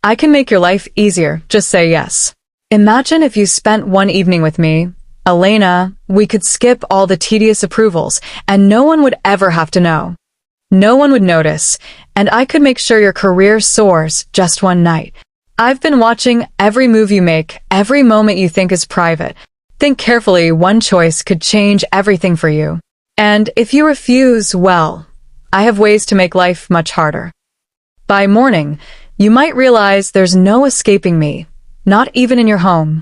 I can make your life easier, just say yes. Imagine if you spent one evening with me, Elena. We could skip all the tedious approvals, and no one would ever have to know. No one would notice, and I could make sure your career soars just one night. I've been watching every move you make, every moment you think is private. Think carefully, one choice could change everything for you. And if you refuse, well, I have ways to make life much harder. By morning, you might realize there's no escaping me, not even in your home.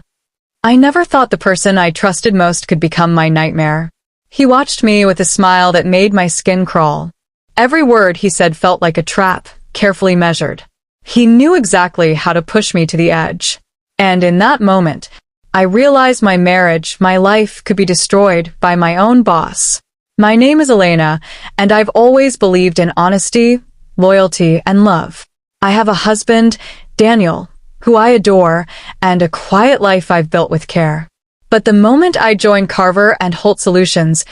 I never thought the person I trusted most could become my nightmare. He watched me with a smile that made my skin crawl. Every word he said felt like a trap, carefully measured. He knew exactly how to push me to the edge. And in that moment, I realized my marriage, my life could be destroyed by my own boss. My name is Elena, and I've always believed in honesty, loyalty, and love. I have a husband, Daniel, who I adore, and a quiet life I've built with care. But the moment I joined Carver and Holt Solutions,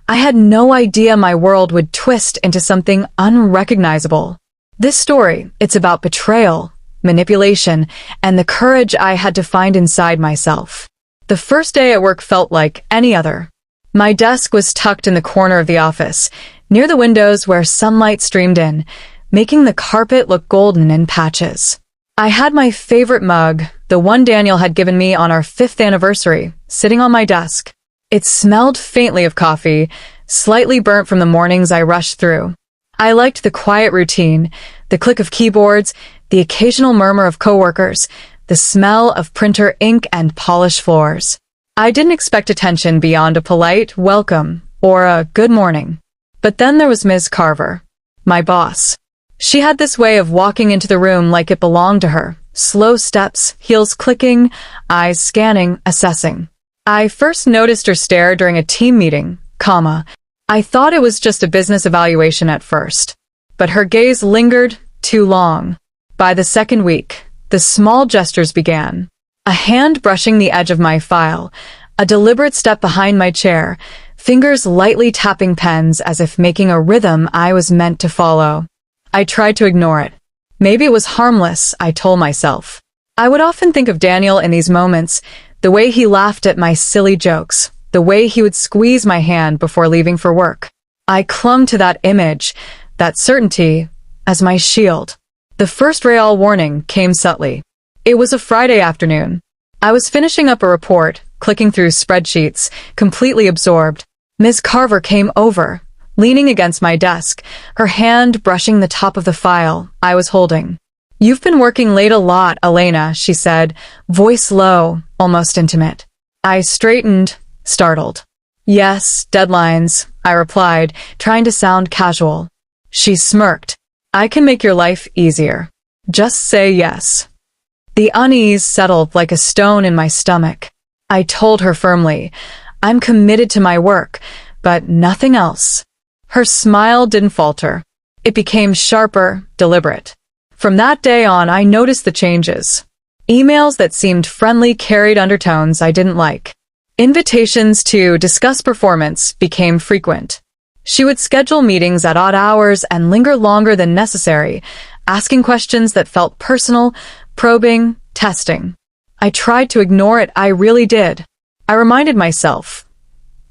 I had no idea my world would twist into something unrecognizable. This story, it's about betrayal, manipulation, and the courage I had to find inside myself. The first day at work felt like any other. My desk was tucked in the corner of the office, near the windows where sunlight streamed in, making the carpet look golden in patches. I had my favorite mug, the one Daniel had given me on our 5th anniversary, sitting on my desk. It smelled faintly of coffee, slightly burnt from the mornings I rushed through. I liked the quiet routine, the click of keyboards, the occasional murmur of coworkers, the smell of printer ink and polished floors. I didn't expect attention beyond a polite welcome or a good morning. But then there was Ms. Carver, my boss. She had this way of walking into the room like it belonged to her. Slow steps, heels clicking, eyes scanning, assessing. I first noticed her stare during a team meeting, I thought it was just a business evaluation at first. But her gaze lingered too long. By the second week, the small gestures began. A hand brushing the edge of my file, a deliberate step behind my chair, fingers lightly tapping pens as if making a rhythm I was meant to follow. I tried to ignore it. Maybe it was harmless, I told myself. I would often think of Daniel in these moments, the way he laughed at my silly jokes, the way he would squeeze my hand before leaving for work. I clung to that image, that certainty, as my shield. The first real warning came subtly. It was a Friday afternoon. I was finishing up a report, clicking through spreadsheets, completely absorbed. Ms. Carver came over, leaning against my desk, her hand brushing the top of the file I was holding. "You've been working late a lot, Elena," she said, voice low, almost intimate. I straightened, startled. "Yes, deadlines," I replied, trying to sound casual. She smirked. "I can make your life easier. Just say yes." The unease settled like a stone in my stomach. I told her firmly, "I'm committed to my work, but nothing else." Her smile didn't falter. It became sharper, deliberate. From that day on, I noticed the changes. Emails that seemed friendly carried undertones I didn't like. Invitations to discuss performance became frequent. She would schedule meetings at odd hours and linger longer than necessary, asking questions that felt personal, probing, testing. I tried to ignore it, I really did. I reminded myself,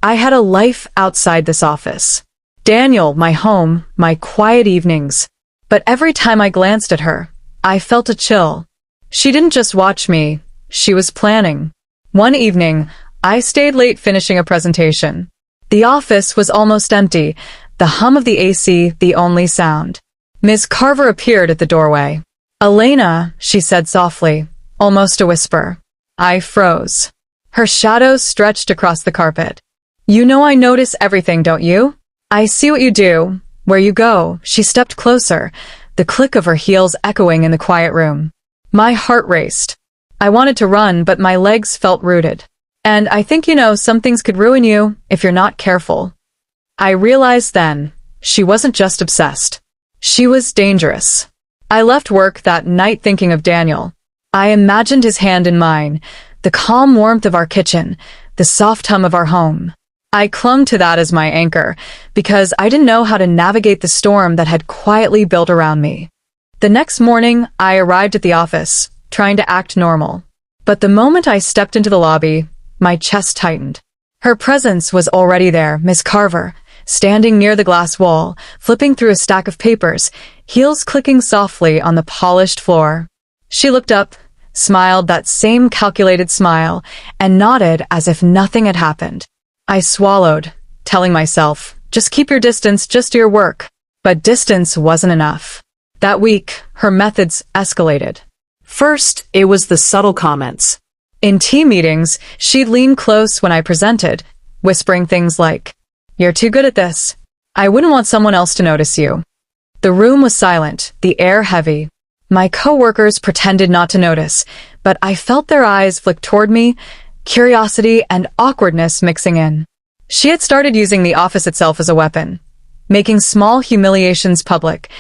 I had a life outside this office. Daniel, my home, my quiet evenings. But every time I glanced at her, I felt a chill. She didn't just watch me, she was planning. One evening, I stayed late finishing a presentation. The office was almost empty, the hum of the AC the only sound. Ms. Carver appeared at the doorway. "Elena," she said softly, almost a whisper. I froze. Her shadows stretched across the carpet. "You know I notice everything, don't you? I see what you do, where you go." She stepped closer, the click of her heels echoing in the quiet room. My heart raced. I wanted to run, but my legs felt rooted. "And I think some things could ruin you if you're not careful." I realized then, she wasn't just obsessed. She was dangerous. I left work that night thinking of Daniel. I imagined his hand in mine, the calm warmth of our kitchen, the soft hum of our home. I clung to that as my anchor, because I didn't know how to navigate the storm that had quietly built around me. The next morning, I arrived at the office, trying to act normal. But the moment I stepped into the lobby, my chest tightened. Her presence was already there, Miss Carver, standing near the glass wall, flipping through a stack of papers, heels clicking softly on the polished floor. She looked up, smiled that same calculated smile, and nodded as if nothing had happened. I swallowed, telling myself, just keep your distance, just do your work. But distance wasn't enough. That week, her methods escalated. First, it was the subtle comments. In team meetings, she'd lean close when I presented, whispering things like, "You're too good at this. I wouldn't want someone else to notice you." The room was silent, the air heavy. My coworkers pretended not to notice, but I felt their eyes flick toward me, curiosity and awkwardness mixing in. She had started using the office itself as a weapon, making small humiliations public,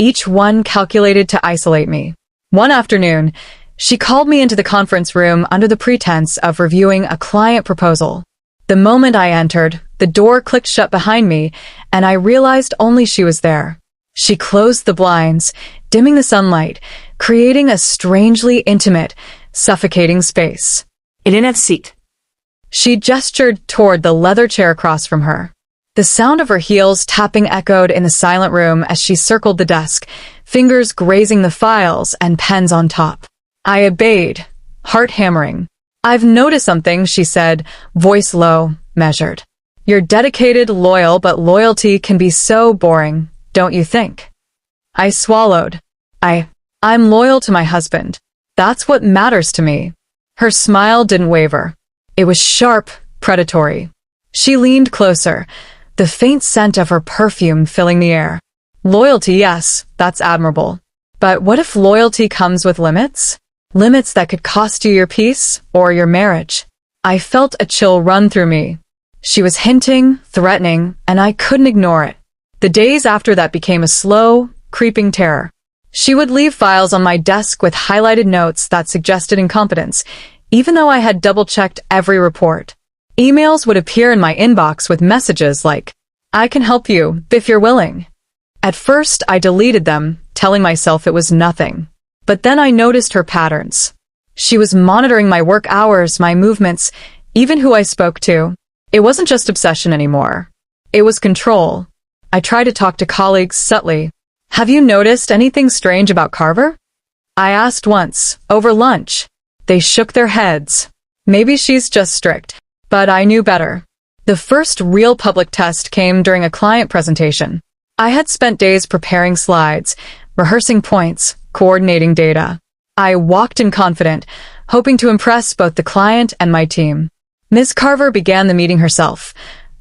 each one calculated to isolate me. One afternoon, she called me into the conference room under the pretense of reviewing a client proposal. The moment I entered, the door clicked shut behind me, and I realized only she was there. She closed the blinds, dimming the sunlight, creating a strangely intimate, suffocating space. Elena, seat. She gestured toward the leather chair across from her. The sound of her heels tapping echoed in the silent room as she circled the desk, fingers grazing the files and pens on top. I obeyed, heart hammering. "I've noticed something," she said, voice low, measured. "You're dedicated, loyal, but loyalty can be so boring, don't you think?" I swallowed. I'm loyal to my husband. That's what matters to me. Her smile didn't waver. It was sharp, predatory. She leaned closer, the faint scent of her perfume filling the air. Loyalty, yes, that's admirable. But what if loyalty comes with limits? Limits that could cost you your peace or your marriage. I felt a chill run through me. She was hinting, threatening, and I couldn't ignore it. The days after that became a slow, creeping terror. She would leave files on my desk with highlighted notes that suggested incompetence, even though I had double-checked every report. Emails would appear in my inbox with messages like, "I can help you, if you're willing." At first, I deleted them, telling myself it was nothing. But then I noticed her patterns. She was monitoring my work hours, my movements, even who I spoke to. It wasn't just obsession anymore. It was control. I tried to talk to colleagues subtly. "Have you noticed anything strange about Carver?" I asked once, over lunch. They shook their heads. Maybe she's just strict. But I knew better. The first real public test came during a client presentation. I had spent days preparing slides, rehearsing points, coordinating data. I walked in confident, hoping to impress both the client and my team. Ms. Carver began the meeting herself,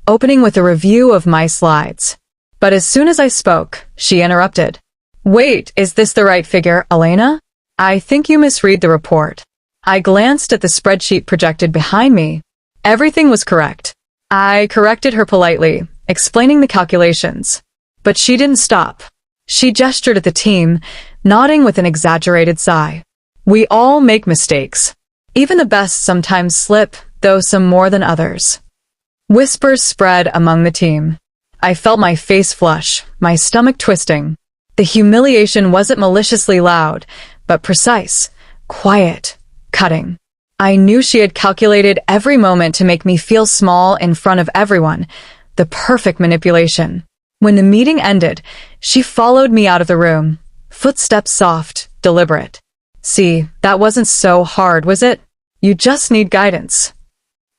opening with a review of my slides. But as soon as I spoke, she interrupted. "Wait, is this the right figure, Elena? I think you misread the report." I glanced at the spreadsheet projected behind me. Everything was correct. I corrected her politely, explaining the calculations. But she didn't stop. She gestured at the team, nodding with an exaggerated sigh. "We all make mistakes. Even the best sometimes slip, though some more than others." Whispers spread among the team. I felt my face flush, my stomach twisting. The humiliation wasn't maliciously loud, but precise, quiet, cutting. I knew she had calculated every moment to make me feel small in front of everyone, the perfect manipulation. When the meeting ended, she followed me out of the room, footsteps soft, deliberate. "See, that wasn't so hard, was it? You just need guidance."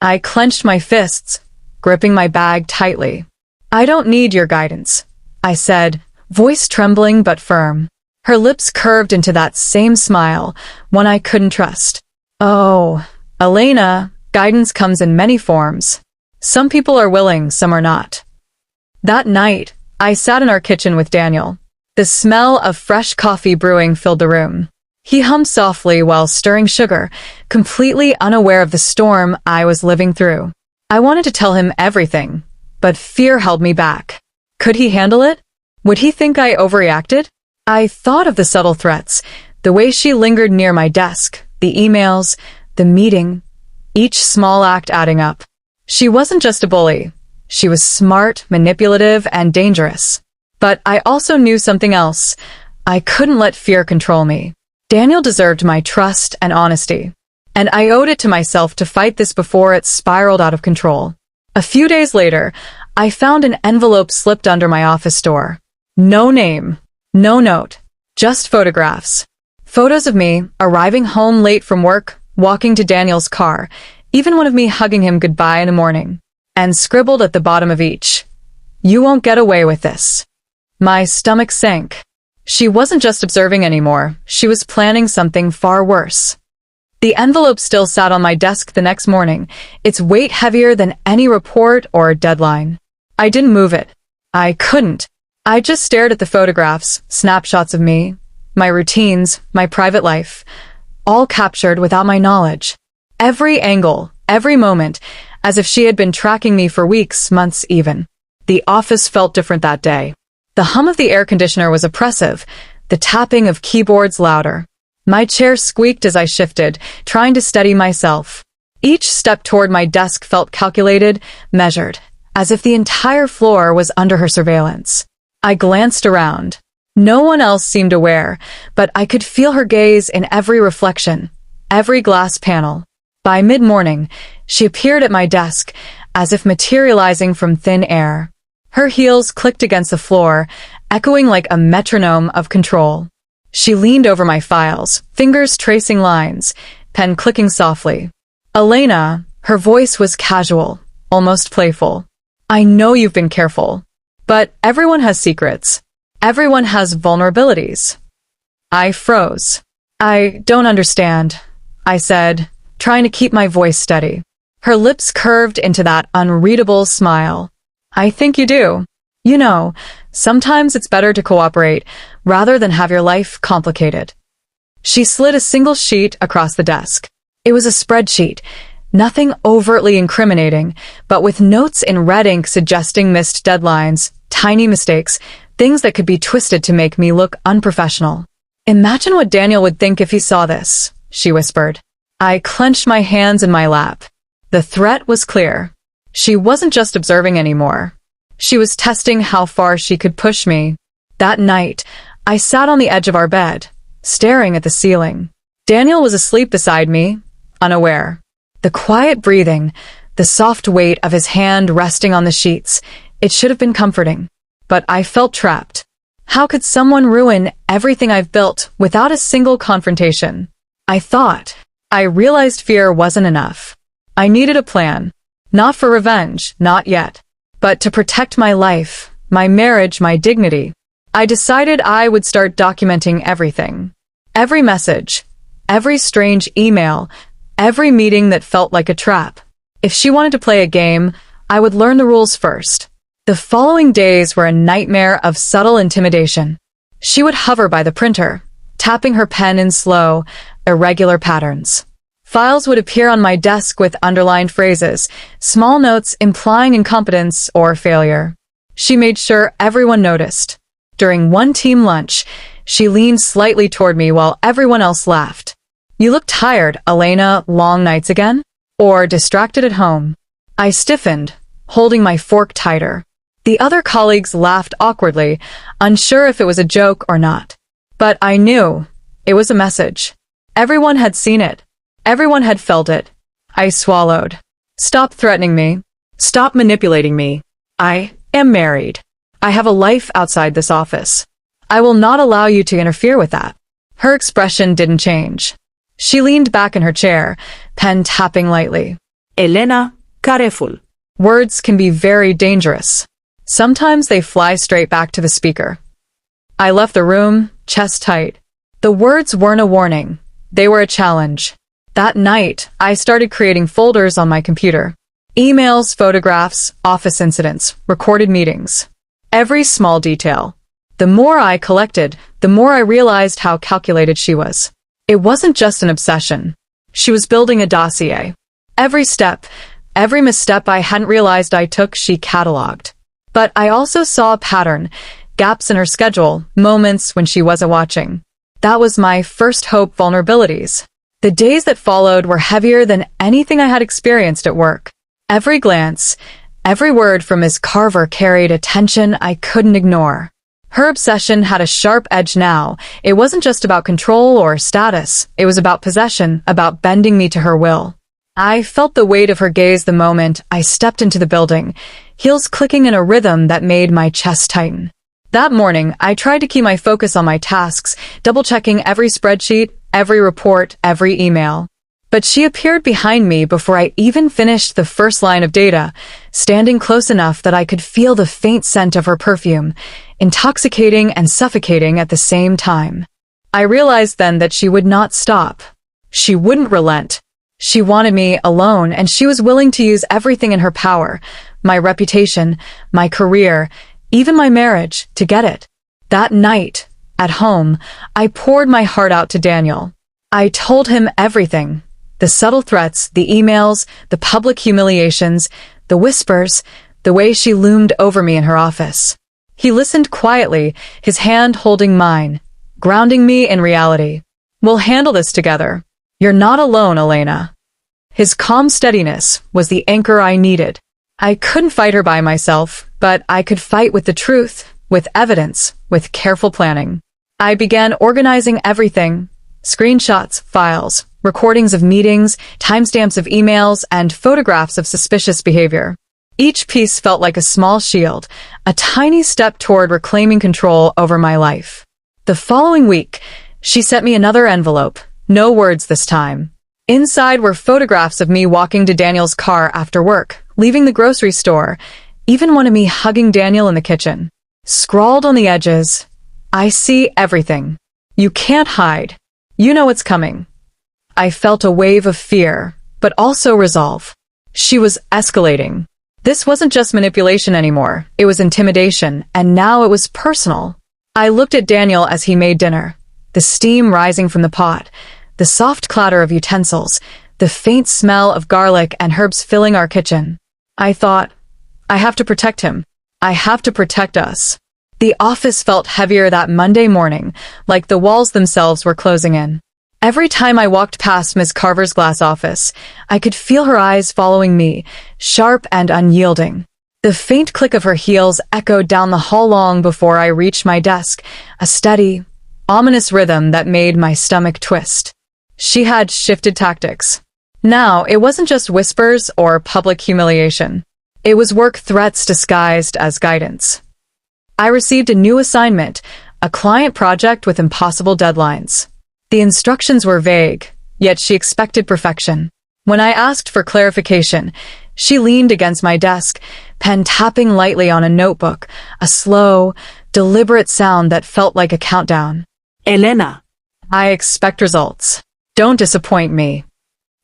I clenched my fists, gripping my bag tightly. "I don't need your guidance," I said, voice trembling but firm. Her lips curved into that same smile, one I couldn't trust. "Oh, Elena, guidance comes in many forms. Some people are willing, some are not." That night, I sat in our kitchen with Daniel. The smell of fresh coffee brewing filled the room. He hummed softly while stirring sugar, completely unaware of the storm I was living through. I wanted to tell him everything, but fear held me back. Could he handle it? Would he think I overreacted? I thought of the subtle threats, the way she lingered near my desk, the emails, the meeting, each small act adding up. She wasn't just a bully. She was smart, manipulative, and dangerous. But I also knew something else. I couldn't let fear control me. Daniel deserved my trust and honesty, and I owed it to myself to fight this before it spiraled out of control. A few days later, I found an envelope slipped under my office door. No name, no note, just photographs. Photos of me arriving home late from work, walking to Daniel's car, even one of me hugging him goodbye in the morning. And scribbled at the bottom of each, "You won't get away with this." My stomach sank. She wasn't just observing anymore, she was planning something far worse. The envelope still sat on my desk the next morning, its weight heavier than any report or deadline. I didn't move it. I couldn't. I just stared at the photographs, snapshots of me, my routines, my private life, all captured without my knowledge. Every angle, every moment, as if she had been tracking me for weeks, months even. The office felt different that day. The hum of the air conditioner was oppressive, the tapping of keyboards louder. My chair squeaked as I shifted, trying to steady myself. Each step toward my desk felt calculated, measured, as if the entire floor was under her surveillance. I glanced around. No one else seemed aware, but I could feel her gaze in every reflection, every glass panel. By mid-morning, she appeared at my desk, as if materializing from thin air. Her heels clicked against the floor, echoing like a metronome of control. She leaned over my files, fingers tracing lines, pen clicking softly. "Elena," her voice was casual, almost playful. "I know you've been careful, but everyone has secrets. Everyone has vulnerabilities." I froze. "I don't understand," I said, trying to keep my voice steady. Her lips curved into that unreadable smile. "I think you do. You know, sometimes it's better to cooperate rather than have your life complicated." She slid a single sheet across the desk. It was a spreadsheet, nothing overtly incriminating, but with notes in red ink suggesting missed deadlines, tiny mistakes, things that could be twisted to make me look unprofessional. "Imagine what Daniel would think if he saw this," she whispered. I clenched my hands in my lap. The threat was clear. She wasn't just observing anymore. She was testing how far she could push me. That night, I sat on the edge of our bed, staring at the ceiling. Daniel was asleep beside me, unaware. The quiet breathing, the soft weight of his hand resting on the sheets, it should have been comforting. But I felt trapped. How could someone ruin everything I've built without a single confrontation? I realized fear wasn't enough. I needed a plan. Not for revenge, not yet. But to protect my life, my marriage, my dignity. I decided I would start documenting everything. Every message, every strange email, every meeting that felt like a trap. If she wanted to play a game, I would learn the rules first. The following days were a nightmare of subtle intimidation. She would hover by the printer, tapping her pen in slow, irregular patterns. Files would appear on my desk with underlined phrases, small notes implying incompetence or failure. She made sure everyone noticed. During one team lunch, she leaned slightly toward me while everyone else laughed. "You look tired, Elena, long nights again? Or distracted at home?" I stiffened, holding my fork tighter. The other colleagues laughed awkwardly, unsure if it was a joke or not. But I knew it was a message. Everyone had seen it. Everyone had felt it. I swallowed. "Stop threatening me. Stop manipulating me. I am married. I have a life outside this office. I will not allow you to interfere with that." Her expression didn't change. She leaned back in her chair, pen tapping lightly. "Elena, careful." Words can be very dangerous. Sometimes they fly straight back to the speaker. I left the room, chest tight. The words weren't a warning. They were a challenge. That night, I started creating folders on my computer. Emails, photographs, office incidents, recorded meetings. Every small detail. The more I collected, the more I realized how calculated she was. It wasn't just an obsession. She was building a dossier. Every step, every misstep I hadn't realized I took, she cataloged. But I also saw a pattern, gaps in her schedule, moments when she wasn't watching. That was my first hope: vulnerabilities. The days that followed were heavier than anything I had experienced at work. Every glance, every word from Ms. Carver carried a tension I couldn't ignore. Her obsession had a sharp edge now. It wasn't just about control or status. It was about possession, about bending me to her will. I felt the weight of her gaze the moment I stepped into the building, heels clicking in a rhythm that made my chest tighten. That morning, I tried to keep my focus on my tasks, double-checking every spreadsheet, every report, every email. But she appeared behind me before I even finished the first line of data, standing close enough that I could feel the faint scent of her perfume, intoxicating and suffocating at the same time. I realized then that she would not stop. She wouldn't relent. She wanted me alone, and she was willing to use everything in her power, my reputation, my career, even my marriage, to get it. That night, at home, I poured my heart out to Daniel. I told him everything. The subtle threats, the emails, the public humiliations, the whispers, the way she loomed over me in her office. He listened quietly, his hand holding mine, grounding me in reality. We'll handle this together. You're not alone, Elena. His calm steadiness was the anchor I needed. I couldn't fight her by myself, but I could fight with the truth, with evidence, with careful planning. I began organizing everything: screenshots, files, recordings of meetings, timestamps of emails, and photographs of suspicious behavior. Each piece felt like a small shield, a tiny step toward reclaiming control over my life. The following week, she sent me another envelope, no words this time. Inside were photographs of me walking to Daniel's car after work, leaving the grocery store, even one of me hugging Daniel in the kitchen. Scrawled on the edges, "I see everything. You can't hide. You know what's coming." I felt a wave of fear, but also resolve. She was escalating. This wasn't just manipulation anymore. It was intimidation, and now it was personal. I looked at Daniel as he made dinner, the steam rising from the pot, the soft clatter of utensils, the faint smell of garlic and herbs filling our kitchen. I thought, I have to protect him. I have to protect us. The office felt heavier that Monday morning, like the walls themselves were closing in. Every time I walked past Miss Carver's glass office, I could feel her eyes following me, sharp and unyielding. The faint click of her heels echoed down the hall long before I reached my desk, a steady, ominous rhythm that made my stomach twist. She had shifted tactics. Now, it wasn't just whispers or public humiliation. It was work threats disguised as guidance. I received a new assignment, a client project with impossible deadlines. The instructions were vague, yet she expected perfection. When I asked for clarification, she leaned against my desk, pen tapping lightly on a notebook, a slow, deliberate sound that felt like a countdown. Elena. I expect results. Don't disappoint me.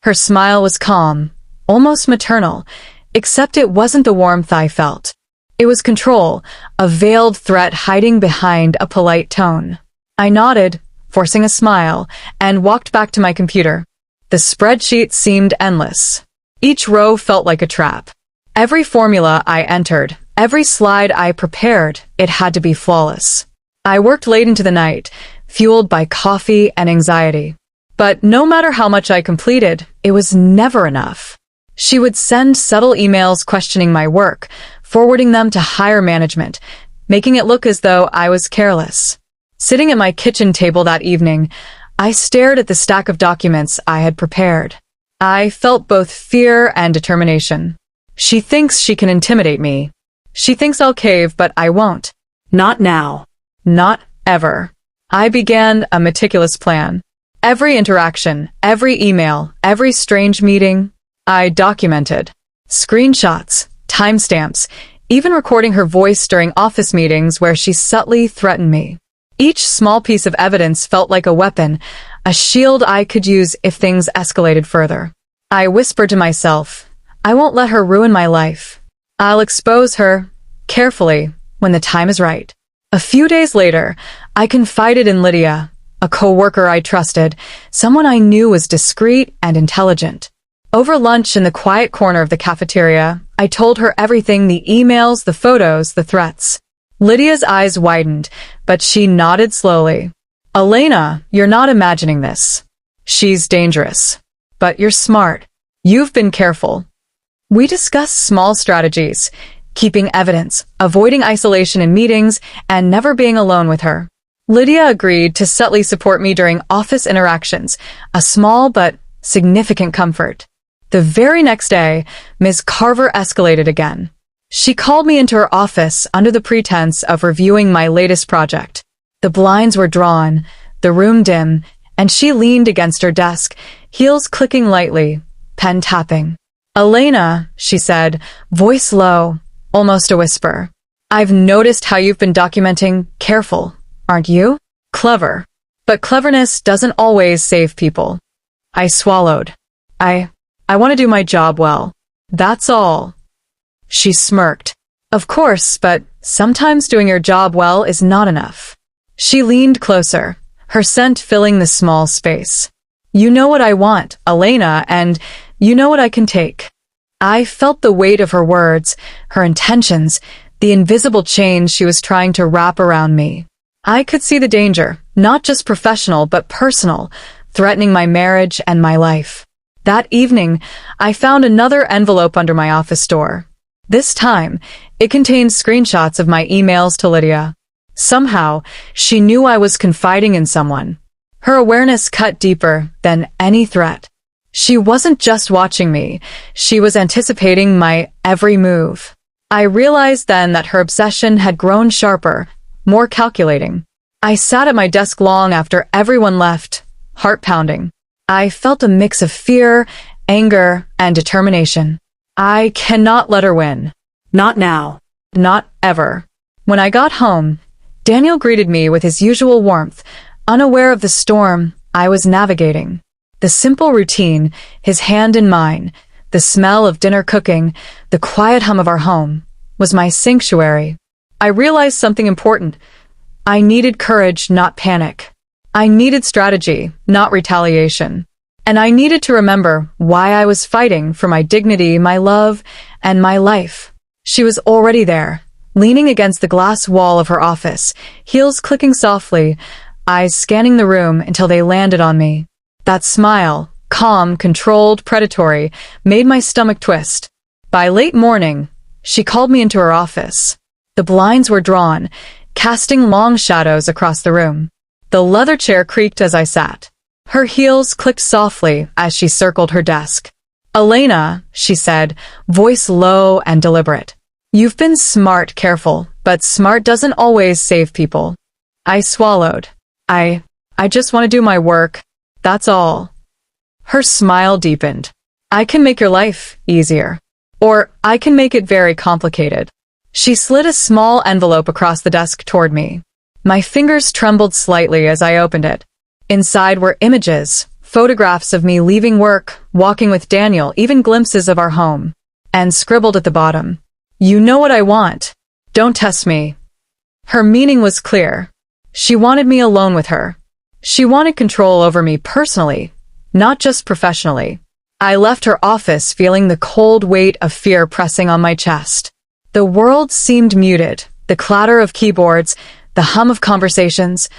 Her smile was calm, almost maternal, except it wasn't the warmth I felt. It was control, a veiled threat hiding behind a polite tone. I nodded, forcing a smile, and walked back to my computer. The spreadsheet seemed endless. Each row felt like a trap. Every formula I entered, every slide I prepared, it had to be flawless. I worked late into the night, fueled by coffee and anxiety. But no matter how much I completed, it was never enough. She would send subtle emails questioning my work, forwarding them to higher management, making it look as though I was careless. Sitting at my kitchen table that evening, I stared at the stack of documents I had prepared. I felt both fear and determination. She thinks she can intimidate me. She thinks I'll cave, but I won't. Not now. Not ever. I began a meticulous plan. Every interaction, every email, every strange meeting, I documented. Screenshots, timestamps, even recording her voice during office meetings where she subtly threatened me. Each small piece of evidence felt like a weapon, a shield I could use if things escalated further. I whispered to myself, I won't let her ruin my life. I'll expose her, carefully, when the time is right. A few days later, I confided in Lydia, a co-worker I trusted, someone I knew was discreet and intelligent. Over lunch in the quiet corner of the cafeteria, I told her everything: the emails, the photos, the threats. Lydia's eyes widened, but she nodded slowly. Elena, you're not imagining this. She's dangerous. But you're smart. You've been careful. We discussed small strategies, keeping evidence, avoiding isolation in meetings, and never being alone with her. Lydia agreed to subtly support me during office interactions, a small but significant comfort. The very next day, Ms. Carver escalated again. She called me into her office under the pretense of reviewing my latest project. The blinds were drawn, the room dim, and she leaned against her desk, heels clicking lightly, pen tapping. "Elena," she said, voice low, almost a whisper. "I've noticed how you've been documenting. Careful, aren't you? Clever. But cleverness doesn't always save people." I swallowed. I want to do my job well. That's all." She smirked. "Of course, but sometimes doing your job well is not enough." She leaned closer, her scent filling the small space. "You know what I want, Elena, and you know what I can take." I felt the weight of her words, her intentions, the invisible chains she was trying to wrap around me. I could see the danger, not just professional but personal, threatening my marriage and my life. That evening, I found another envelope under my office door. This time, it contained screenshots of my emails to Lydia. Somehow, she knew I was confiding in someone. Her awareness cut deeper than any threat. She wasn't just watching me, she was anticipating my every move. I realized then that her obsession had grown sharper, more calculating. I sat at my desk long after everyone left, heart pounding. I felt a mix of fear, anger, and determination. I cannot let her win. Not now. Not ever. When I got home, Daniel greeted me with his usual warmth, unaware of the storm I was navigating. The simple routine, his hand in mine, the smell of dinner cooking, the quiet hum of our home, was my sanctuary. I realized something important. I needed courage, not panic. I needed strategy, not retaliation. And I needed to remember why I was fighting for my dignity, my love, and my life. She was already there, leaning against the glass wall of her office, heels clicking softly, eyes scanning the room until they landed on me. That smile, calm, controlled, predatory, made my stomach twist. By late morning, she called me into her office. The blinds were drawn, casting long shadows across the room. The leather chair creaked as I sat. Her heels clicked softly as she circled her desk. "Elena," she said, voice low and deliberate. "You've been smart, careful, but smart doesn't always save people." I swallowed. I just want to do my work. That's all." Her smile deepened. "I can make your life easier. Or I can make it very complicated." She slid a small envelope across the desk toward me. My fingers trembled slightly as I opened it. Inside were images, photographs of me leaving work, walking with Daniel, even glimpses of our home. And scribbled at the bottom, "You know what I want. Don't test me." Her meaning was clear. She wanted me alone with her. She wanted control over me personally, not just professionally. I left her office feeling the cold weight of fear pressing on my chest. The world seemed muted, the clatter of keyboards, the hum of conversations,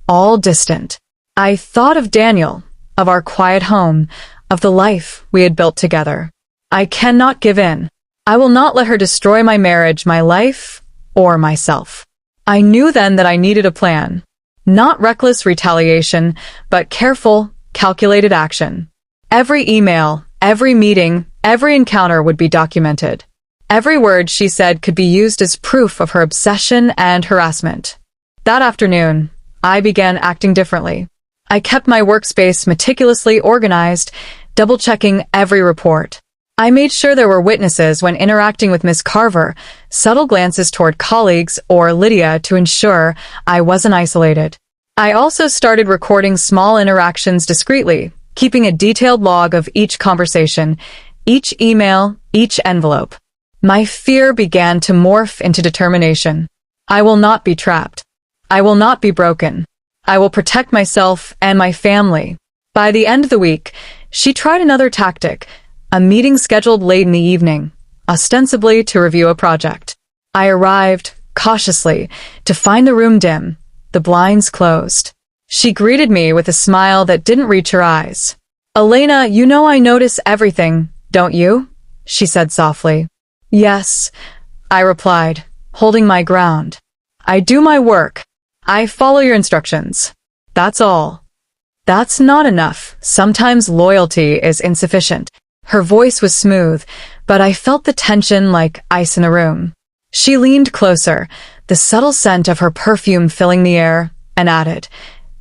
all distant. I thought of Daniel, of our quiet home, of the life we had built together. I cannot give in. I will not let her destroy my marriage, my life, or myself. I knew then that I needed a plan. Not reckless retaliation, but careful, calculated action. Every email, every meeting, every encounter would be documented. Every word she said could be used as proof of her obsession and harassment. That afternoon, I began acting differently. I kept my workspace meticulously organized, double-checking every report. I made sure there were witnesses when interacting with Ms. Carver, subtle glances toward colleagues or Lydia to ensure I wasn't isolated. I also started recording small interactions discreetly, keeping a detailed log of each conversation, each email, each envelope. My fear began to morph into determination. I will not be trapped. I will not be broken. I will protect myself and my family. By the end of the week, she tried another tactic, a meeting scheduled late in the evening, ostensibly to review a project. I arrived, cautiously, to find the room dim, the blinds closed. She greeted me with a smile that didn't reach her eyes. "Elena, you know I notice everything, don't you?" she said softly. "Yes, I replied, holding my ground. I do my work. I follow your instructions. That's all. That's not enough. Sometimes loyalty is insufficient. Her voice was smooth, but I felt the tension like ice in a room. She leaned closer, the subtle scent of her perfume filling the air, and added,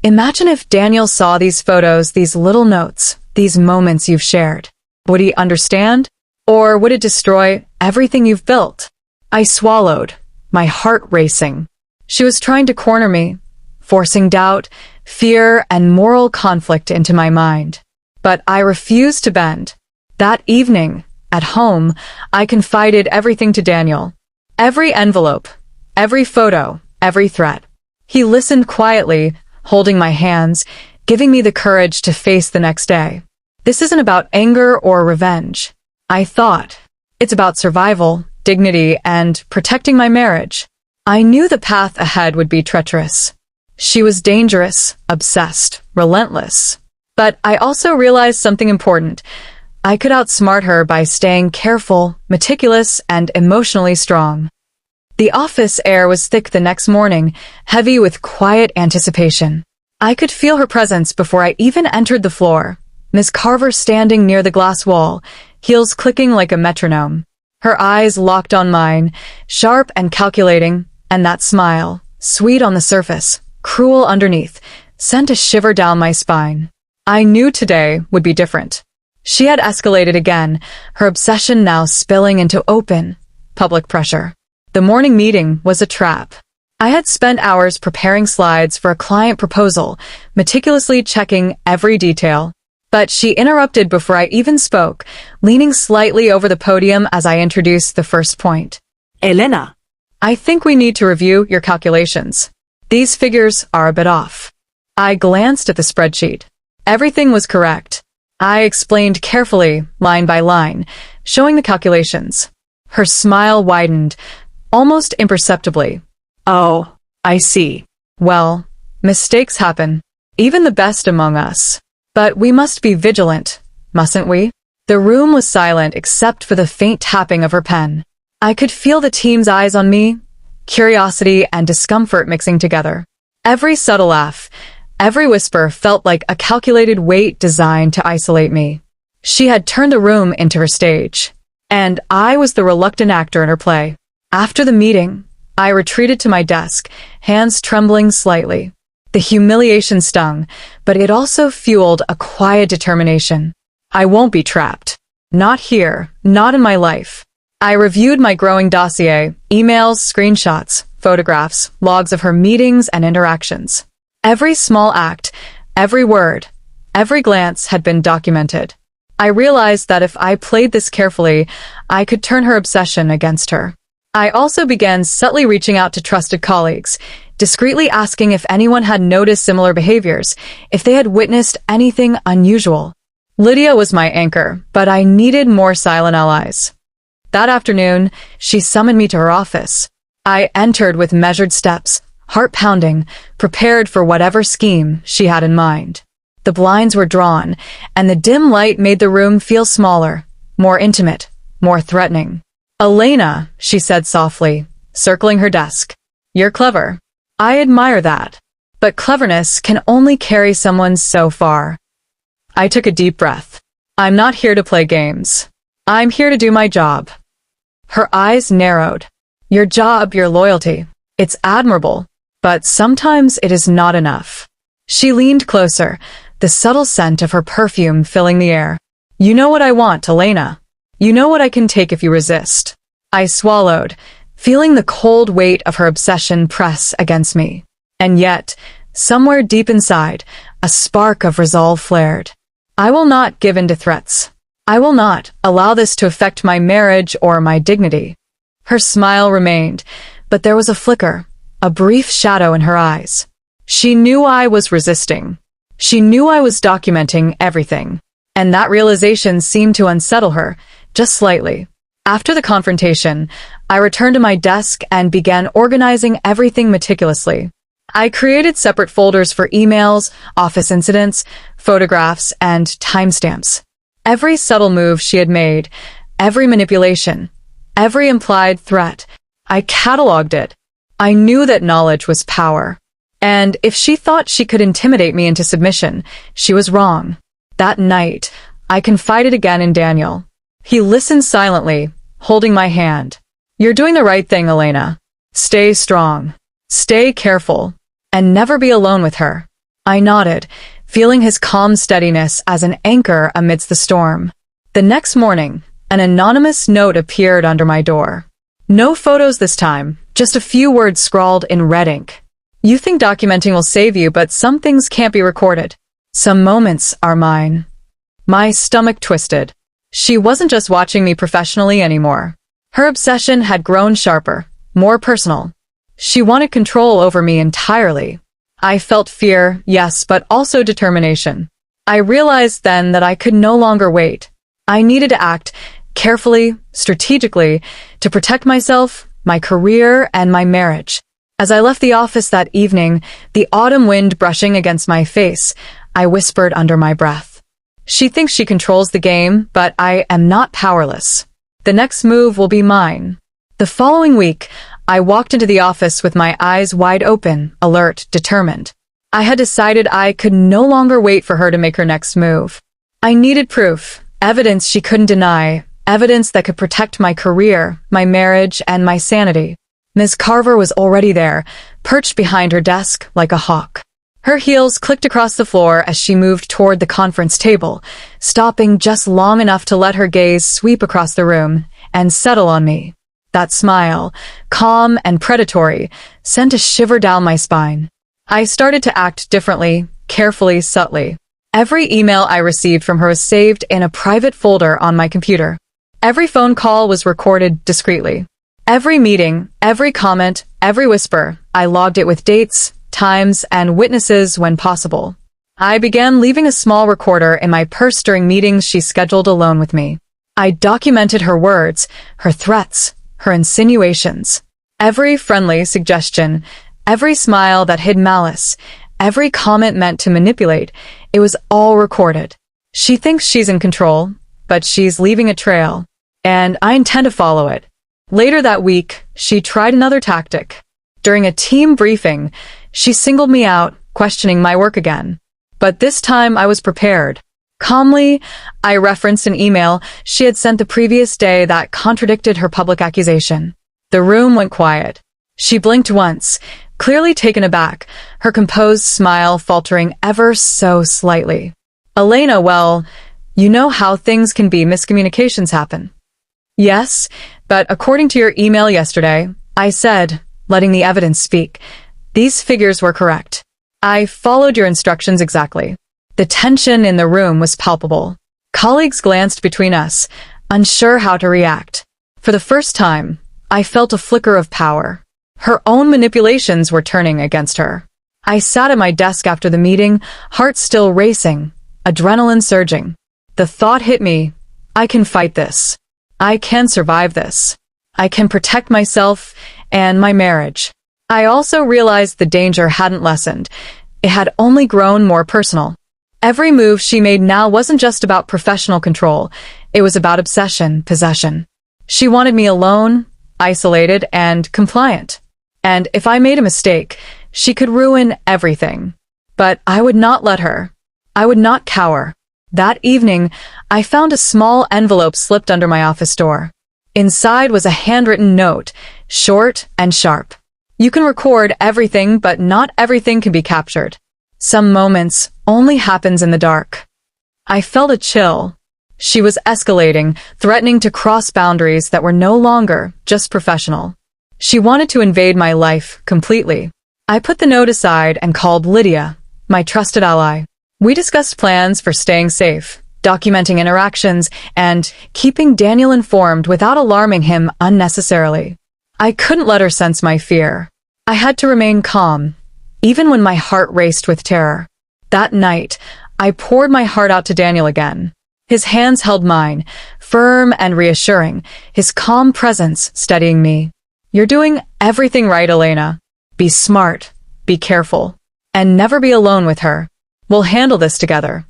Imagine if Daniel saw these photos, these little notes, these moments you've shared. Would he understand? Or would it destroy everything you've built? I swallowed, my heart racing. She was trying to corner me, forcing doubt, fear, and moral conflict into my mind. But I refused to bend. That evening, at home, I confided everything to Daniel. Every envelope, every photo, every threat. He listened quietly, holding my hands, giving me the courage to face the next day. This isn't about anger or revenge. I thought. It's about survival, dignity, and protecting my marriage. I knew the path ahead would be treacherous. She was dangerous, obsessed, relentless. But I also realized something important. I could outsmart her by staying careful, meticulous, and emotionally strong. The office air was thick the next morning, heavy with quiet anticipation. I could feel her presence before I even entered the floor. Miss Carver standing near the glass wall, heels clicking like a metronome. Her eyes locked on mine, sharp and calculating, and that smile, sweet on the surface, cruel underneath, sent a shiver down my spine. I knew today would be different. She had escalated again, her obsession now spilling into open, public pressure. The morning meeting was a trap. I had spent hours preparing slides for a client proposal, meticulously checking every detail. But she interrupted before I even spoke, leaning slightly over the podium as I introduced the first point. Elena, I think we need to review your calculations. These figures are a bit off. I glanced at the spreadsheet. Everything was correct. I explained carefully, line by line, showing the calculations. Her smile widened, almost imperceptibly. Oh, I see. Well, mistakes happen, even the best among us. But we must be vigilant, mustn't we? The room was silent except for the faint tapping of her pen. I could feel the team's eyes on me, curiosity and discomfort mixing together. Every subtle laugh, every whisper felt like a calculated weight designed to isolate me. She had turned the room into her stage, and I was the reluctant actor in her play. After the meeting, I retreated to my desk, hands trembling slightly. The humiliation stung, but it also fueled a quiet determination. I won't be trapped. Not here, not in my life. I reviewed my growing dossier, emails, screenshots, photographs, logs of her meetings and interactions. Every small act, every word, every glance had been documented. I realized that if I played this carefully, I could turn her obsession against her. I also began subtly reaching out to trusted colleagues, discreetly asking if anyone had noticed similar behaviors, if they had witnessed anything unusual. Lydia was my anchor, but I needed more silent allies. That afternoon, she summoned me to her office. I entered with measured steps, heart pounding, prepared for whatever scheme she had in mind. The blinds were drawn, and the dim light made the room feel smaller, more intimate, more threatening. Elena, she said softly, circling her desk. You're clever. I admire that. But cleverness can only carry someone so far. I took a deep breath. I'm not here to play games. I'm here to do my job. Her eyes narrowed. Your job, your loyalty. It's admirable. But sometimes it is not enough. She leaned closer, the subtle scent of her perfume filling the air. You know what I want, Elena. You know what I can take if you resist. I swallowed, feeling the cold weight of her obsession press against me. And yet, somewhere deep inside, a spark of resolve flared. I will not give in to threats. I will not allow this to affect my marriage or my dignity. Her smile remained, but there was a flicker, a brief shadow in her eyes. She knew I was resisting. She knew I was documenting everything. And that realization seemed to unsettle her, just slightly. After the confrontation, I returned to my desk and began organizing everything meticulously. I created separate folders for emails, office incidents, photographs, and timestamps. Every subtle move she had made, every manipulation, every implied threat, I cataloged it. I knew that knowledge was power. And if she thought she could intimidate me into submission, she was wrong. That night, I confided again in Daniel. He listened silently, holding my hand. "You're doing the right thing, Elena. Stay strong. Stay careful. And never be alone with her." I nodded, feeling his calm steadiness as an anchor amidst the storm. The next morning, an anonymous note appeared under my door. No photos this time, just a few words scrawled in red ink. "You think documenting will save you, but some things can't be recorded. Some moments are mine." My stomach twisted. She wasn't just watching me professionally anymore. Her obsession had grown sharper, more personal. She wanted control over me entirely. I felt fear, yes, but also determination. I realized then that I could no longer wait. I needed to act carefully, strategically, to protect myself, my career, and my marriage. As I left the office that evening, the autumn wind brushing against my face, I whispered under my breath. "She thinks she controls the game, but I am not powerless. The next move will be mine." The following week, I walked into the office with my eyes wide open, alert, determined. I had decided I could no longer wait for her to make her next move. I needed proof, evidence she couldn't deny, evidence that could protect my career, my marriage, and my sanity. Ms. Carver was already there, perched behind her desk like a hawk. Her heels clicked across the floor as she moved toward the conference table, stopping just long enough to let her gaze sweep across the room and settle on me. That smile, calm and predatory, sent a shiver down my spine. I started to act differently, carefully, subtly. Every email I received from her was saved in a private folder on my computer. Every phone call was recorded discreetly. Every meeting, every comment, every whisper, I logged it with dates, times, and witnesses when possible. I began leaving a small recorder in my purse during meetings she scheduled alone with me. I documented her words, her threats, her insinuations. Every friendly suggestion, every smile that hid malice, every comment meant to manipulate, it was all recorded. She thinks she's in control, but she's leaving a trail, and I intend to follow it. Later that week, she tried another tactic. During a team briefing, she singled me out, questioning my work again. But this time I was prepared. Calmly, I referenced an email she had sent the previous day that contradicted her public accusation. The room went quiet. She blinked once, clearly taken aback, her composed smile faltering ever so slightly. "Elena, well, you know how things can be, miscommunications happen." "Yes, but according to your email yesterday," I said, letting the evidence speak, "these figures were correct. I followed your instructions exactly." The tension in the room was palpable. Colleagues glanced between us, unsure how to react. For the first time, I felt a flicker of power. Her own manipulations were turning against her. I sat at my desk after the meeting, heart still racing, adrenaline surging. The thought hit me, I can fight this. I can survive this. I can protect myself and my marriage. I also realized the danger hadn't lessened. It had only grown more personal. Every move she made now wasn't just about professional control. It was about obsession, possession. She wanted me alone, isolated, and compliant. And if I made a mistake, she could ruin everything. But I would not let her. I would not cower. That evening, I found a small envelope slipped under my office door. Inside was a handwritten note, short and sharp. "You can record everything, but not everything can be captured. Some moments only happens in the dark." I felt a chill. She was escalating, threatening to cross boundaries that were no longer just professional. She wanted to invade my life completely. I put the note aside and called Lydia, my trusted ally. We discussed plans for staying safe, documenting interactions, and keeping Daniel informed without alarming him unnecessarily. I couldn't let her sense my fear. I had to remain calm, even when my heart raced with terror. That night, I poured my heart out to Daniel again. His hands held mine, firm and reassuring, his calm presence steadying me. "You're doing everything right, Elena. Be smart, be careful, and never be alone with her. We'll handle this together."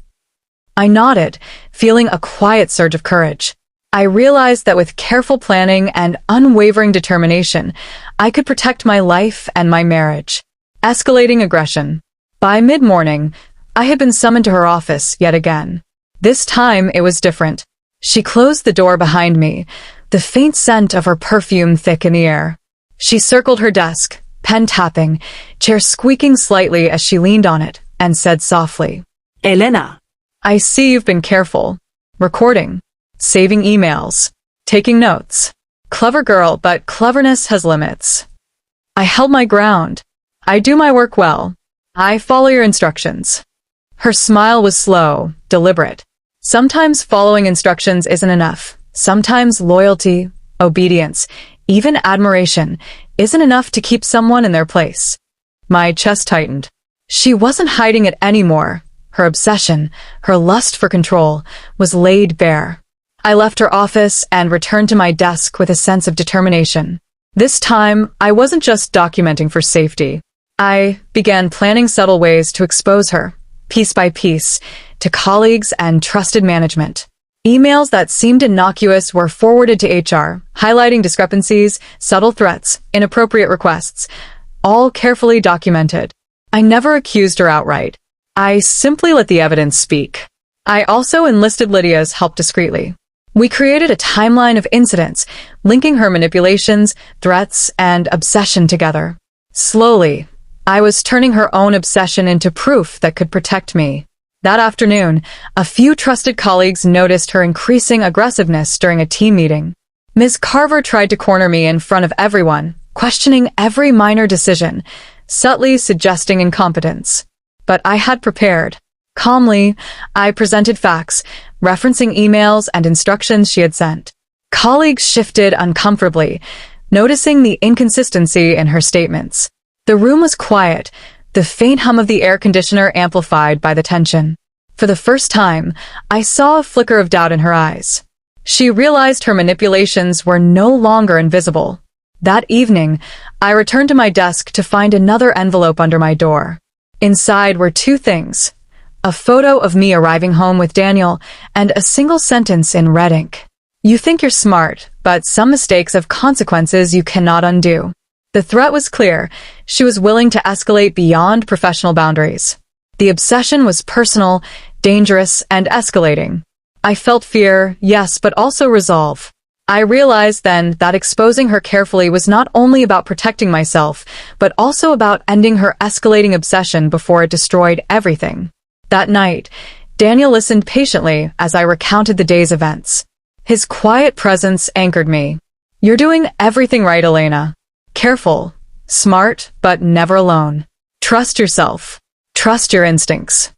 I nodded, feeling a quiet surge of courage. I realized that with careful planning and unwavering determination, I could protect my life and my marriage. Escalating aggression. By mid-morning, I had been summoned to her office yet again. This time it was different. She closed the door behind me, the faint scent of her perfume thick in the air. She circled her desk, pen tapping, chair squeaking slightly as she leaned on it, and said softly, Elena, "I see you've been careful. Recording. Saving emails. Taking notes. Clever girl, but cleverness has limits." I held my ground. "I do my work well. I follow your instructions." Her smile was slow, deliberate. Sometimes following instructions isn't enough. Sometimes loyalty, obedience, even admiration isn't enough to keep someone in their place. My chest tightened. She wasn't hiding it anymore. Her obsession, her lust for control, was laid bare. I left her office and returned to my desk with a sense of determination. This time, I wasn't just documenting for safety. I began planning subtle ways to expose her, piece by piece, to colleagues and trusted management. Emails that seemed innocuous were forwarded to HR, highlighting discrepancies, subtle threats, inappropriate requests, all carefully documented. I never accused her outright. I simply let the evidence speak. I also enlisted Lydia's help discreetly. We created a timeline of incidents, linking her manipulations, threats, and obsession together. Slowly, I was turning her own obsession into proof that could protect me. That afternoon, a few trusted colleagues noticed her increasing aggressiveness during a team meeting. Ms. Carver tried to corner me in front of everyone, questioning every minor decision, subtly suggesting incompetence. But I had prepared. Calmly, I presented facts, referencing emails and instructions she had sent. Colleagues shifted uncomfortably, noticing the inconsistency in her statements. The room was quiet, the faint hum of the air conditioner amplified by the tension. For the first time, I saw a flicker of doubt in her eyes. She realized her manipulations were no longer invisible. That evening, I returned to my desk to find another envelope under my door. Inside were two things: a photo of me arriving home with Daniel, and a single sentence in red ink. "You think you're smart, but some mistakes have consequences you cannot undo." The threat was clear. She was willing to escalate beyond professional boundaries. The obsession was personal, dangerous, and escalating. I felt fear, yes, but also resolve. I realized then that exposing her carefully was not only about protecting myself, but also about ending her escalating obsession before it destroyed everything. That night, Daniel listened patiently as I recounted the day's events. His quiet presence anchored me. "You're doing everything right, Elena. Careful, smart, but never alone. Trust yourself. Trust your instincts."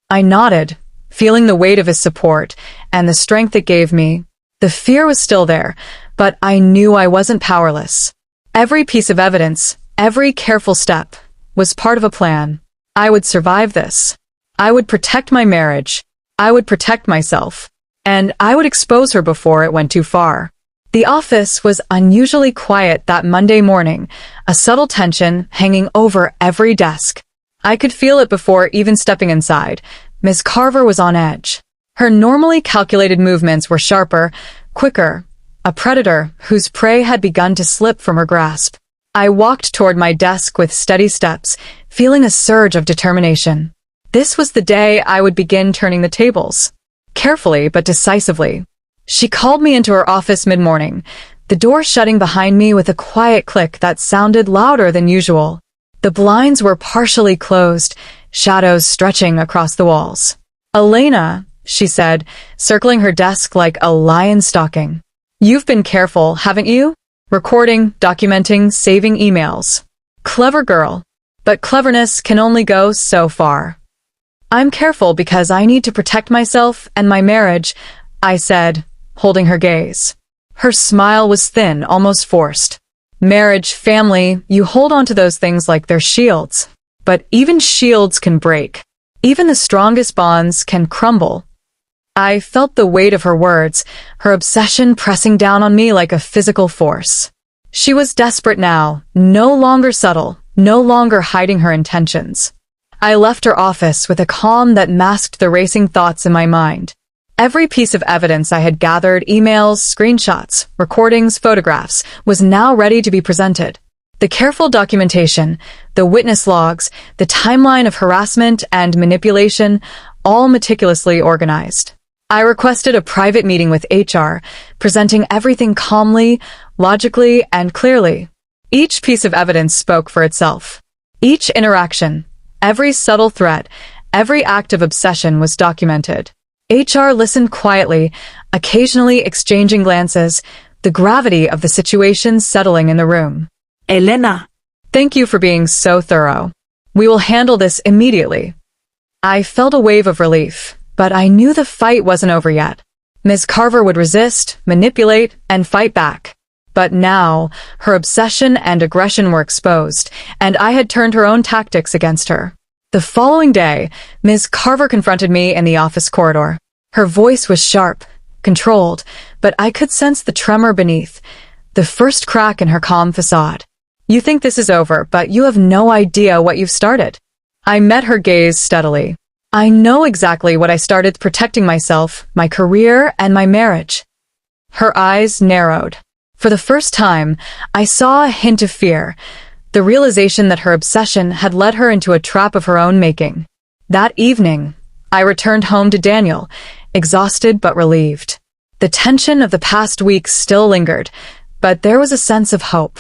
I nodded, feeling the weight of his support and the strength it gave me. The fear was still there, but I knew I wasn't powerless. Every piece of evidence, every careful step, was part of a plan. I would survive this. I would protect my marriage. I would protect myself. And I would expose her before it went too far. The office was unusually quiet that Monday morning, a subtle tension hanging over every desk. I could feel it before even stepping inside. Ms. Carver was on edge. Her normally calculated movements were sharper, quicker, a predator whose prey had begun to slip from her grasp. I walked toward my desk with steady steps, feeling a surge of determination. This was the day I would begin turning the tables. Carefully but decisively. She called me into her office mid-morning, the door shutting behind me with a quiet click that sounded louder than usual. The blinds were partially closed, shadows stretching across the walls. "Elena," she said, circling her desk like a lion stalking. "You've been careful, haven't you? Recording, documenting, saving emails. Clever girl. But cleverness can only go so far." "I'm careful because I need to protect myself and my marriage," I said, holding her gaze. Her smile was thin, almost forced. "Marriage, family, you hold on to those things like they're shields. But even shields can break. Even the strongest bonds can crumble." I felt the weight of her words, her obsession pressing down on me like a physical force. She was desperate now, no longer subtle, no longer hiding her intentions. I left her office with a calm that masked the racing thoughts in my mind. Every piece of evidence I had gathered, emails, screenshots, recordings, photographs, was now ready to be presented. The careful documentation, the witness logs, the timeline of harassment and manipulation, all meticulously organized. I requested a private meeting with HR, presenting everything calmly, logically, and clearly. Each piece of evidence spoke for itself. Each interaction, every subtle threat, every act of obsession was documented. HR listened quietly, occasionally exchanging glances, the gravity of the situation settling in the room. Elena, Thank you for being so thorough. We will handle this immediately. I felt a wave of relief, but I knew the fight wasn't over yet. Ms. Carver would resist, manipulate, and fight back. But now, her obsession and aggression were exposed, and I had turned her own tactics against her. The following day, Ms. Carver confronted me in the office corridor. Her voice was sharp, controlled, but I could sense the tremor beneath, the first crack in her calm facade. You think this is over, but you have no idea what you've started. I met her gaze steadily. I know exactly what I started: protecting myself, my career, and my marriage. Her eyes narrowed. For the first time, I saw a hint of fear, the realization that her obsession had led her into a trap of her own making. That evening, I returned home to Daniel, exhausted but relieved. The tension of the past weeks still lingered, but there was a sense of hope.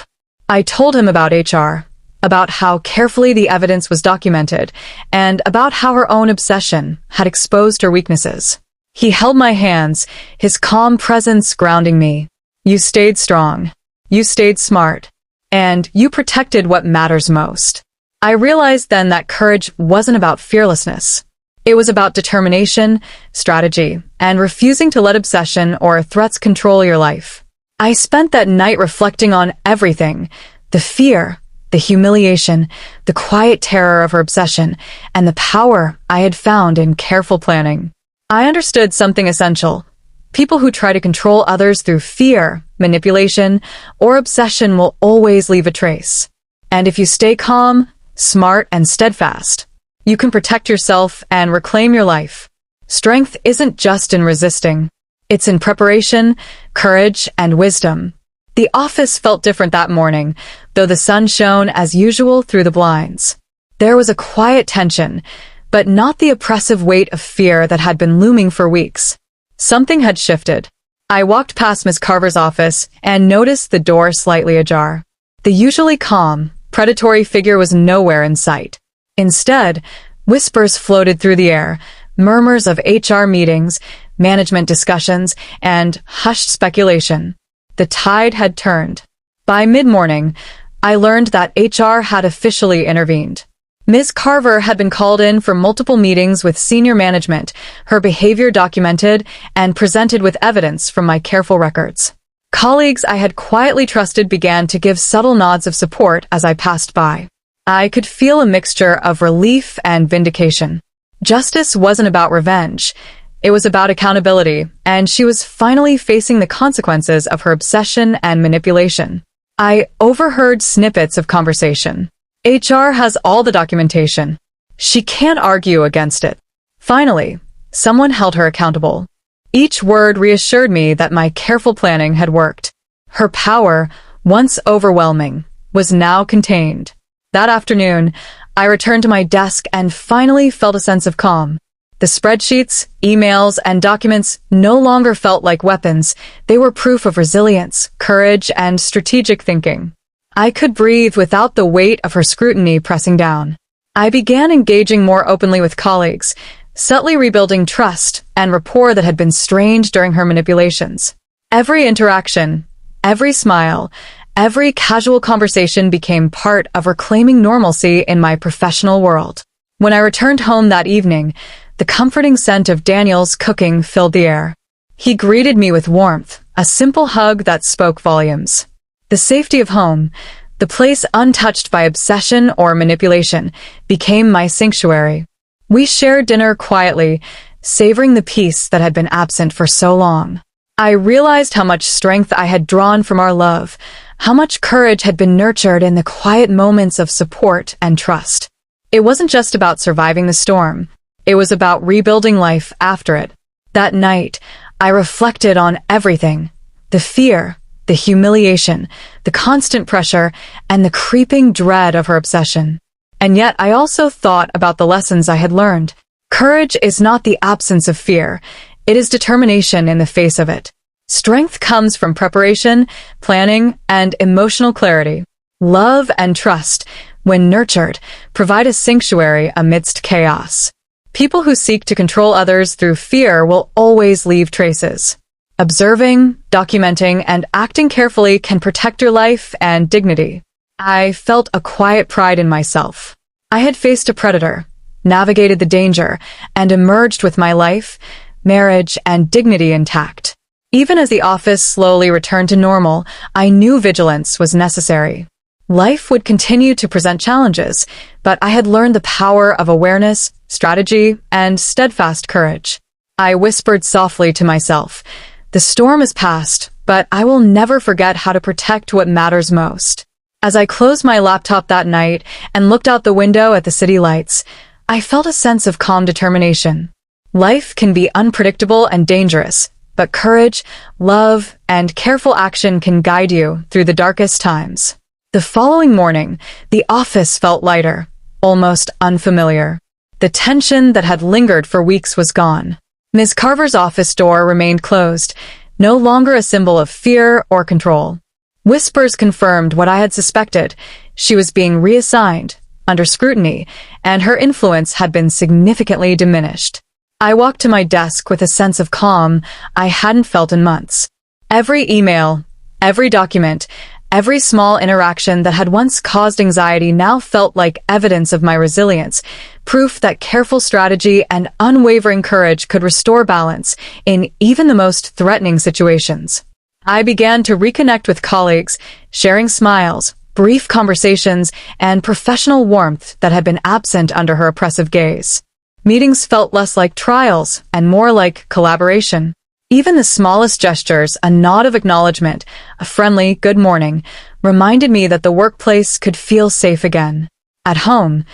I told him about HR, about how carefully the evidence was documented, and about how her own obsession had exposed her weaknesses. He held my hands, his calm presence grounding me. You stayed strong. You stayed smart. And you protected what matters most. I realized then that courage wasn't about fearlessness. It was about determination, strategy, and refusing to let obsession or threats control your life. I spent that night reflecting on everything: the fear, the humiliation, the quiet terror of her obsession, and the power I had found in careful planning. I understood something essential. People who try to control others through fear, manipulation, or obsession will always leave a trace. And if you stay calm, smart, and steadfast, you can protect yourself and reclaim your life. Strength isn't just in resisting. It's in preparation, courage, and wisdom. The office felt different that morning, though the sun shone as usual through the blinds. There was a quiet tension, but not the oppressive weight of fear that had been looming for weeks. Something had shifted. I walked past Miss Carver's office and noticed the door slightly ajar. The usually calm, predatory figure was nowhere in sight. Instead, whispers floated through the air, murmurs of HR meetings, management discussions, and hushed speculation. The tide had turned. By mid-morning, I learned that HR had officially intervened. Ms. Carver had been called in for multiple meetings with senior management, her behavior documented and presented with evidence from my careful records. Colleagues I had quietly trusted began to give subtle nods of support as I passed by. I could feel a mixture of relief and vindication. Justice wasn't about revenge. It was about accountability, and she was finally facing the consequences of her obsession and manipulation. I overheard snippets of conversation. HR has all the documentation. She can't argue against it. Finally, someone held her accountable. Each word reassured me that my careful planning had worked. Her power, once overwhelming, was now contained. That afternoon, I returned to my desk and finally felt a sense of calm. The spreadsheets, emails, and documents no longer felt like weapons. They were proof of resilience, courage, and strategic thinking. I could breathe without the weight of her scrutiny pressing down. I began engaging more openly with colleagues, subtly rebuilding trust and rapport that had been strained during her manipulations. Every interaction, every smile, every casual conversation became part of reclaiming normalcy in my professional world. When I returned home that evening, the comforting scent of Daniel's cooking filled the air. He greeted me with warmth, a simple hug that spoke volumes. The safety of home, the place untouched by obsession or manipulation, became my sanctuary. We shared dinner quietly, savoring the peace that had been absent for so long. I realized how much strength I had drawn from our love, how much courage had been nurtured in the quiet moments of support and trust. It wasn't just about surviving the storm. It was about rebuilding life after it. That night, I reflected on everything: the fear, the humiliation, the constant pressure, and the creeping dread of her obsession. And yet I also thought about the lessons I had learned. Courage is not the absence of fear. It is determination in the face of it. Strength comes from preparation, planning, and emotional clarity. Love and trust, when nurtured, provide a sanctuary amidst chaos. People who seek to control others through fear will always leave traces. Observing, documenting, and acting carefully can protect your life and dignity. I felt a quiet pride in myself. I had faced a predator, navigated the danger, and emerged with my life, marriage, and dignity intact. Even as the office slowly returned to normal, I knew vigilance was necessary. Life would continue to present challenges, but I had learned the power of awareness, strategy, and steadfast courage. I whispered softly to myself, "The storm is past, but I will never forget how to protect what matters most." As I closed my laptop that night and looked out the window at the city lights, I felt a sense of calm determination. Life can be unpredictable and dangerous, but courage, love, and careful action can guide you through the darkest times. The following morning, the office felt lighter, almost unfamiliar. The tension that had lingered for weeks was gone. Ms. Carver's office door remained closed, no longer a symbol of fear or control. Whispers confirmed what I had suspected. She was being reassigned, under scrutiny, and her influence had been significantly diminished. I walked to my desk with a sense of calm I hadn't felt in months. Every email, every document, every small interaction that had once caused anxiety now felt like evidence of my resilience, proof that careful strategy and unwavering courage could restore balance in even the most threatening situations. I began to reconnect with colleagues, sharing smiles, brief conversations, and professional warmth that had been absent under her oppressive gaze. Meetings felt less like trials and more like collaboration. Even the smallest gestures, a nod of acknowledgement, a friendly good morning, reminded me that the workplace could feel safe again. At home,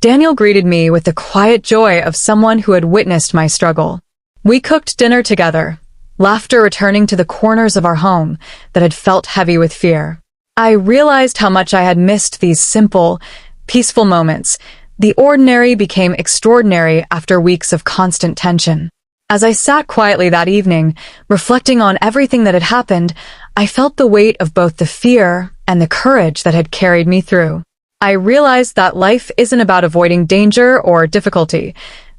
Daniel greeted me with the quiet joy of someone who had witnessed my struggle. We cooked dinner together, laughter returning to the corners of our home that had felt heavy with fear. I realized how much I had missed these simple, peaceful moments. The ordinary became extraordinary after weeks of constant tension. As I sat quietly that evening, reflecting on everything that had happened, I felt the weight of both the fear and the courage that had carried me through. I realized that life isn't about avoiding danger or difficulty.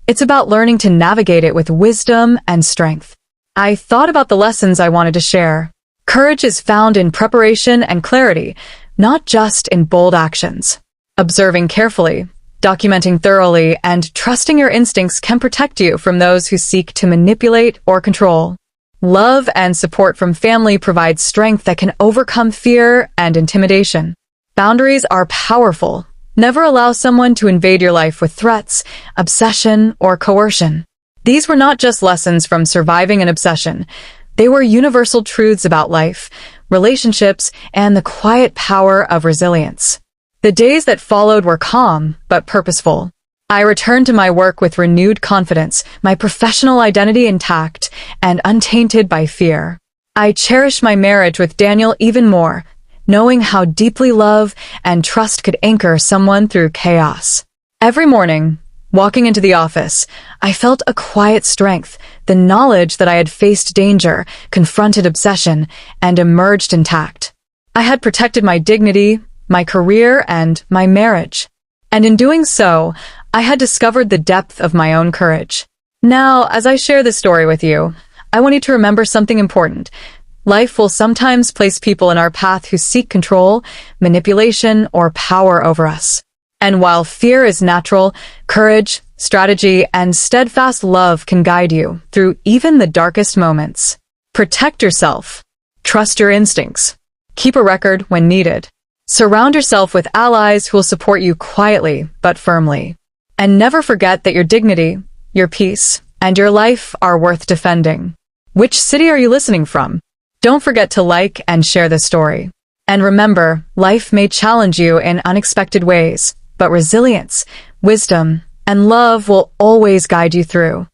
It's about learning to navigate it with wisdom and strength. I thought about the lessons I wanted to share. Courage is found in preparation and clarity, not just in bold actions. Observing carefully, documenting thoroughly, and trusting your instincts can protect you from those who seek to manipulate or control. Love and support from family provide strength that can overcome fear and intimidation. Boundaries are powerful. Never allow someone to invade your life with threats, obsession, or coercion. These were not just lessons from surviving an obsession. They were universal truths about life, relationships, and the quiet power of resilience. The days that followed were calm, but purposeful. I returned to my work with renewed confidence, my professional identity intact and untainted by fear. I cherished my marriage with Daniel even more, knowing how deeply love and trust could anchor someone through chaos. Every morning, walking into the office, I felt a quiet strength, the knowledge that I had faced danger, confronted obsession, and emerged intact. I had protected my dignity, my career, and my marriage. And in doing so, I had discovered the depth of my own courage. Now, as I share this story with you, I want you to remember something important. Life will sometimes place people in our path who seek control, manipulation, or power over us. And while fear is natural, courage, strategy, and steadfast love can guide you through even the darkest moments. Protect yourself. Trust your instincts. Keep a record when needed. Surround yourself with allies who will support you quietly but firmly. And never forget that your dignity, your peace, and your life are worth defending. Which city are you listening from? Don't forget to like and share this story. And remember, life may challenge you in unexpected ways, but resilience, wisdom, and love will always guide you through.